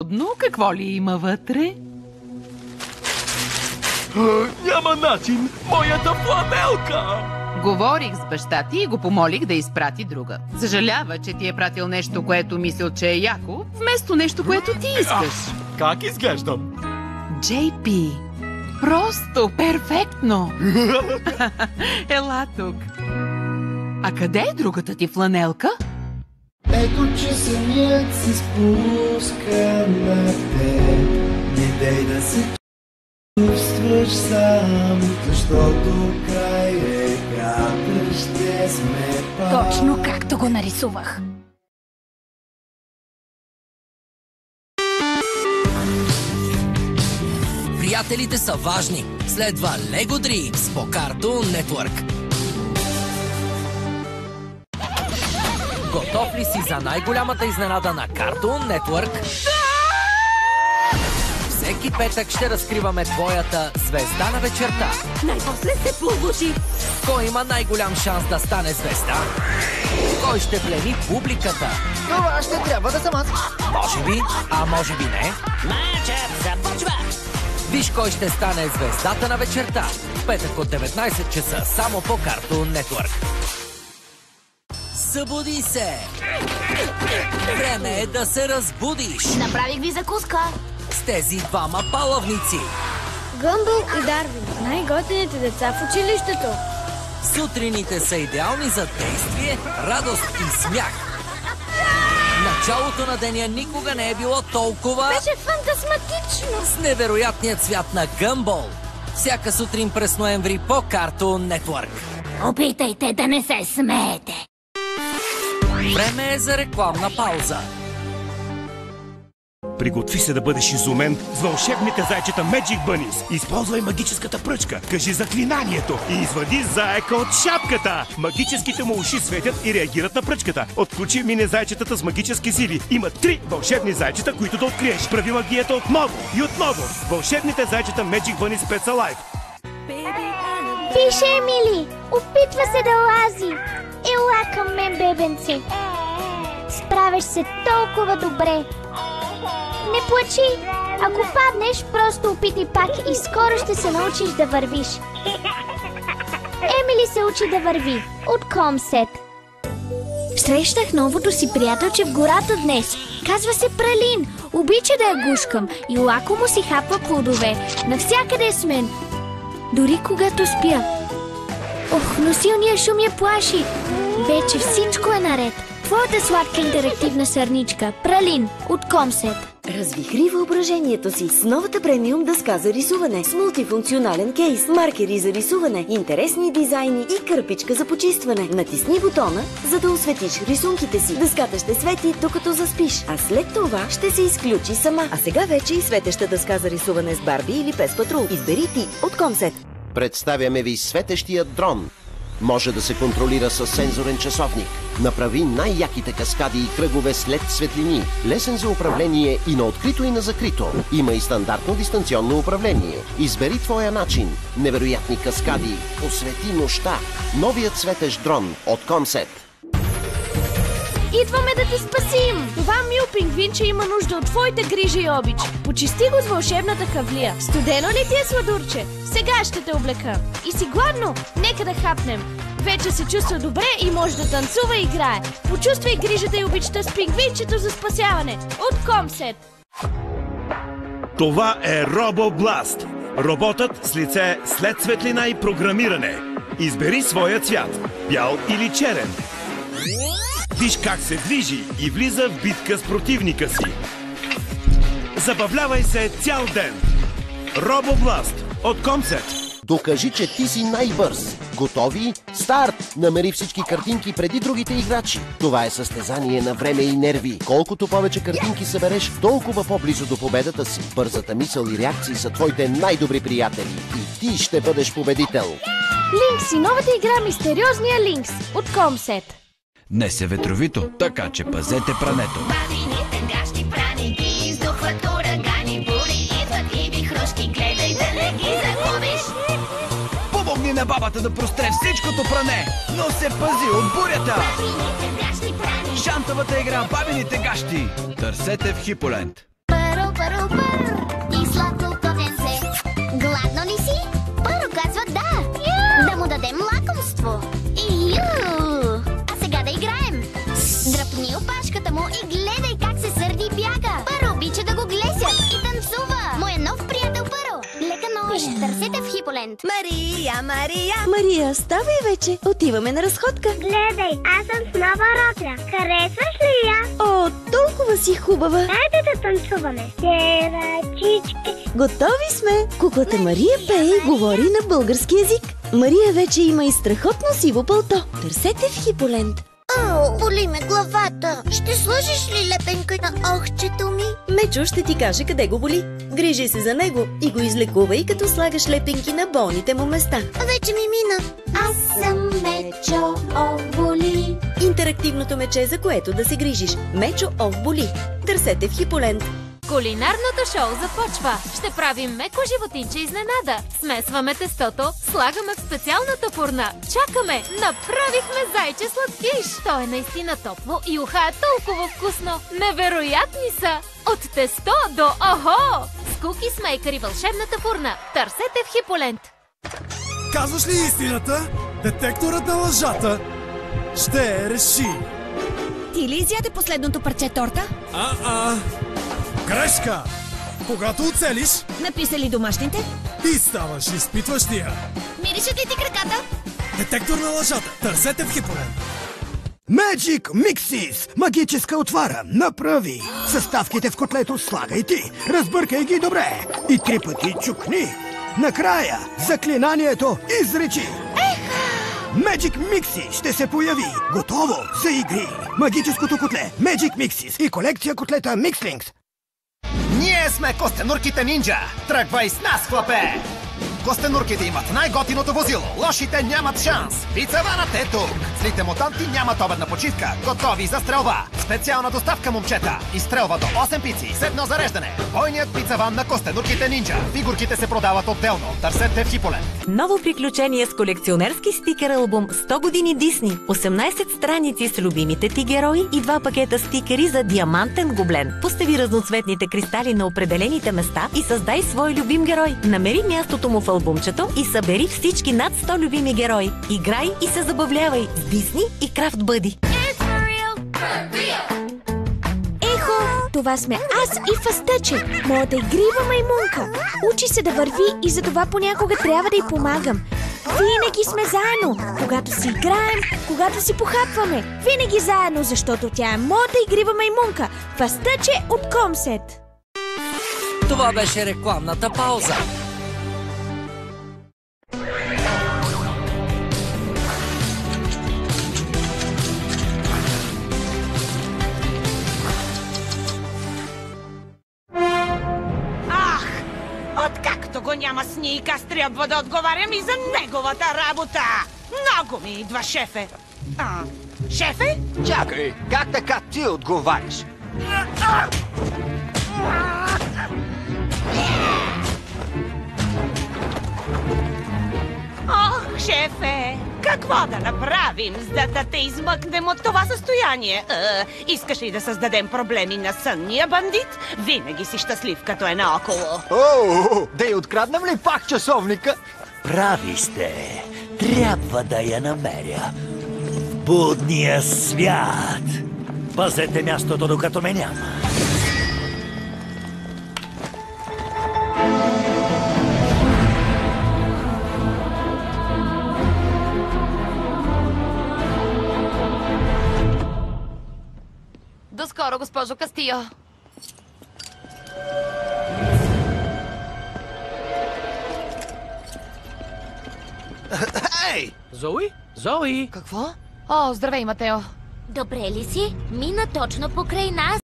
страхотно. Какво ли има вътре? Няма начин! Моята фланелка! Говорих с баща ти и го помолих да изпрати друга. Съжалява, че ти е пратил нещо, което мислил, че е яко, вместо нещо, което ти искаш. Как изглеждам? JP, просто перфектно! Ела тук. А къде е другата ти фланелка? Ето, че самият се спуска на теб. Не дай да се чувстваш сам, защото край реката ще сме пак. Точно както го нарисувах. Приятелите са важни. Следва Lego Dreams по Cartoon Network. Готов ли си за най-голямата изненада на Cartoon Network? Всеки петък ще разкриваме твоята звезда на вечерта. Най-после се получи. Кой има най-голям шанс да стане звезда? Кой ще плени публиката? Това ще трябва да съм аз. Може би, а може би не. Мачът започва! Виж кой ще стане звездата на вечерта. В петък от 19 часа само по Cartoon Network. Събуди се! Време е да се разбудиш Направих ви закуска. с тези двама палавници. Гъмбъл и Дарвин, най-готените деца в училището. Сутрините са идеални за действие, радост и смях. Началото на деня никога не е било толкова Беше фантастично. с невероятният свят на Гъмбъл. Всяка сутрин през ноември по Cartoon Network. Опитайте да не се смеете. Време е за рекламна пауза. Приготви се да бъдеш изумен с вълшебните зайчета Magic Bunnies. Използвай магическата пръчка, кажи заклинанието и извади заека от шапката. Магическите му уши светят и реагират на пръчката. Отключи мини зайчетата с магически сили. Има 3 вълшебни зайчета, които да откриеш. Прави магията отново и отново. Вълшебните зайчета Magic Bunnies Pets Alive. Виж, Емили, опитва се да лази. Ела към мен, бебенце. Справяш се толкова добре. Не плачи. Ако паднеш, просто опитай пак и скоро ще се научиш да вървиш. Емили се учи да върви от Комсет. Срещах новото си приятелче в гората днес. Казва се Пралин. Обича да я гушкам и лакомо си хапва плодове. Навсякъде е с мен. Дори когато спя. Ох, но силният шум я плаши. Вече всичко е наред. Твоята сладка интерактивна сърничка Пралин от Комсет. Развихри въображението си с новата премиум дъска за рисуване с мултифункционален кейс, маркери за рисуване, интересни дизайни и кърпичка за почистване. Натисни бутона, за да осветиш рисунките си. Дъската ще свети докато заспиш, а след това ще се изключи сама. А сега вече и светеща дъска за рисуване с Барби или Пес Патрул. Избери ти от Комсет. Представяме ви светещия дрон. Може да се контролира с сензорен часовник. Направи най-яките каскади и кръгове след светлини. Лесен за управление и на открито и на закрито. Има и стандартно дистанционно управление. Избери твоя начин. Невероятни каскади. Освети нощта. Новият светещ дрон от Комсет. Идваме да те спасим! Това мил пингвинче има нужда от твоите грижи и обич. Почисти го с вълшебната хавлия. Студено ли ти е, сладурче? Сега ще те облека. И си гладно? Нека да хапнем. Вече се чувства добре и може да танцува и играе. Почувствай грижата и обичата с пингвинчето за спасяване. От Комсет. Това е RoboBlast. Роботът с лице след светлина и програмиране. Избери своя цвят. Бял или черен. Виж как се движи и влиза в битка с противника си. Забавлявай се цял ден. RoboBlast от Комсет. Докажи, че ти си най-бърз. Готови? Старт! Намери всички картинки преди другите играчи. Това е състезание на време и нерви. Колкото повече картинки събереш, толкова по-близо до победата си. Бързата мисъл и реакции са твоите най-добри приятели. И ти ще бъдеш победител. Линкс и новата игра Мистериозния Линкс от Комсет. Днес е ветровито, така че пазете прането. Бабините гащи праники издухват урагани, бури идват и вихрушки, гледай да не ги загубиш. Помогни на бабата да простре всичкото пране, но се пази от бурята! Бабините гащи праники. Шантовата игра Бабините гащи. Търсете в Хиполент. Хиполенд. Мария! Мария, ставай вече. Отиваме на разходка. Гледай, аз съм с нова рокля. Харесваш ли я? О, толкова си хубава. Дайте да танцуваме. Девачички. Готови сме. Куклата Мария пее и говори на български език. Мария вече има и страхотно сиво пълто. Търсете в Хиполенд. О, боли ме главата. Ще сложиш ли лепенка на охчето ми? Мечо ще ти каже къде го боли. Грижи се за него и го излекувай, като слагаш лепенки на болните му места. Вече ми мина. Аз съм Мечо, ох боли. Интерактивното мече, за което да се грижиш. Мечо, ох боли. Търсете в Хиполенд. Кулинарното шоу започва! Ще правим меко животинче изненада. Смесваме тестото, слагаме в специалната фурна. Чакаме! Направихме зайче сладкиш! То е наистина топло и уха е толкова вкусно. Невероятни са! От тесто до охо! С Cookies Maker и вълшебната фурна. Търсете в Хиполенд. Казваш ли истината? Детекторът на лъжата ще реши. Ти ли изяде последното парче торта? Грешка! Когато оцелиш, Написали домашните? ти ставаш изпитващия. Миришат ли ти краката? Детектор на лъжата. Търсете в Хиполенд. Magic Mixes! Магическа отвара. Направи! Съставките в котлето слагай ти. Разбъркай ги добре. И 3 пъти чукни. Накрая заклинанието изречи. Magic Mixes ще се появи. Готово за игри. Магическото котле Magic Mixes и колекция котлета Mixlings. Ние сме костенурките нинджа! Тръгвай с нас, хлапе! Костенурките имат най-готиното возило. Лошите нямат шанс. Пицаванът е тук. Злите мутанти нямат обедна почивка. Готови за стрелба. Специална доставка, момчета. Изстрелва до 8 пици с едно зареждане. Бойният пицаван на костенурките нинджа. Фигурките се продават отделно. Търсете в Хиполенд. Ново приключение с колекционерски стикер албум 100 години Дисни. 18 страници с любимите ти герои и 2 пакета стикери за диамантен гоблен. Постави разноцветните кристали на определените места и създай свой любим герой. Намери мястото му в албумчето и събери всички над 100 любими герои. Играй и се забавлявай с Дисни и Крафт Бъди. Ехо, това сме аз и Фастъче, моята игрива маймунка. Учи се да върви и затова понякога трябва да й помагам. Винаги сме заедно, когато си играем, когато си похапваме. Винаги заедно, защото тя е моята игрива маймунка. Фастъче от Комсет. Това беше рекламната пауза. Откакто го няма Сник, аз трябва да отговарям и за неговата работа. Много ми идва, шефе. Шефе? Чакай, как така ти отговаряш? Ох, шефе, какво да направим, за да те измъкнем от това състояние? Искаш ли да създадем проблеми на сънния бандит? Винаги си щастлив, като е наоколо. Да я откраднем ли пак часовника? Прави сте. Трябва да я намеря. В будния свят. Пазете мястото, докато ме няма. До скоро, госпожо Кастио. Ей! Зои? Зои! Какво? О, здравей, Матео. Добре ли си? Мина точно покрай нас.